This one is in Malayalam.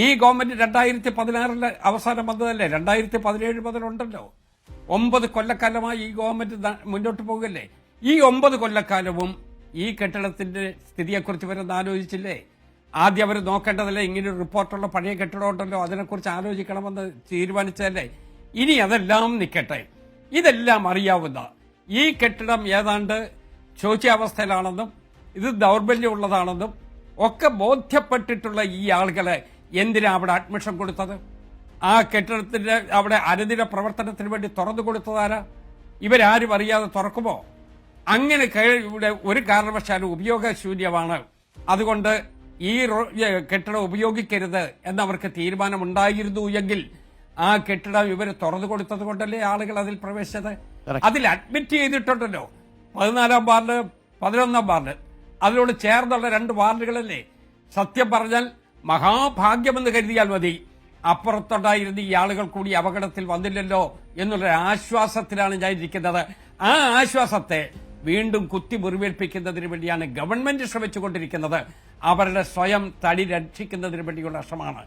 ഈ ഗവൺമെന്റ് 2016 അവസാനം വന്നതല്ലേ, 2017 മുതലുണ്ടല്ലോ. 9 കൊല്ലക്കാലമായി ഈ ഗവൺമെന്റ് മുന്നോട്ട് പോകല്ലേ. ഈ 9 കൊല്ലക്കാലവും ഈ കെട്ടിടത്തിന്റെ സ്ഥിതിയെക്കുറിച്ച് ഇവരൊന്ന് ആലോചിച്ചില്ലേ? ആദ്യം അവർ നോക്കേണ്ടതല്ലേ, ഇങ്ങനൊരു റിപ്പോർട്ടുള്ള പഴയ കെട്ടിടം ഉണ്ടല്ലോ, അതിനെക്കുറിച്ച് ആലോചിക്കണമെന്ന് തീരുമാനിച്ചതല്ലേ. ഇനി അതെല്ലാം നിൽക്കട്ടെ. ഇതെല്ലാം അറിയാവുന്ന ഈ കെട്ടിടം ഏതാണ്ട് ശോച്യാവസ്ഥയിലാണെന്നും ഇത് ദൗർബല്യമുള്ളതാണെന്നും ഒക്കെ ബോധ്യപ്പെട്ടിട്ടുള്ള ഈ ആളുകളെ എന്തിനാ അവിടെ അഡ്മിഷൻ കൊടുത്തത്? ആ കെട്ടിടത്തിന്റെ അവിടെ അനുദിന പ്രവർത്തനത്തിന് വേണ്ടി തുറന്നു കൊടുത്തതാരാ? ഇവരാരും അറിയാതെ തുറക്കുമോ? അങ്ങനെ ഇവിടെ ഒരു കാരണവശാലും ഉപയോഗശൂന്യമാണ്, അതുകൊണ്ട് ഈ കെട്ടിടം ഉപയോഗിക്കരുത് എന്നവർക്ക് തീരുമാനമുണ്ടായിരുന്നു എങ്കിൽ ആ കെട്ടിടം ഇവർ തുറന്നു കൊടുത്തത് കൊണ്ടല്ലേ ആളുകൾ അതിൽ പ്രവേശിച്ചത്. അതിൽ അഡ്മിറ്റ് ചെയ്തിട്ടുണ്ടല്ലോ 14-ാം വാർഡ്, 11-ാം വാർഡ്, അതിനോട് ചേർന്നുള്ള 2 വാർഡുകളല്ലേ. സത്യം പറഞ്ഞാൽ മഹാഭാഗ്യമെന്ന് കരുതിയാൽ മതി, അപ്പുറത്തുണ്ടായിരുന്ന ഈ ആളുകൾ കൂടി അപകടത്തിൽ വന്നില്ലല്ലോ എന്നുള്ള ആശ്വാസത്തിലാണ് ഞാൻ ഇരിക്കുന്നത്. ആ ആശ്വാസത്തെ വീണ്ടും കുത്തി മുറിവേൽപ്പിക്കുന്നതിന് വേണ്ടിയാണ് ഗവൺമെന്റ് ശ്രമിച്ചുകൊണ്ടിരിക്കുന്നത്. അവരുടെ സ്വയം തടി രക്ഷിക്കുന്നതിന് വേണ്ടിയുള്ള ശ്രമമാണ്.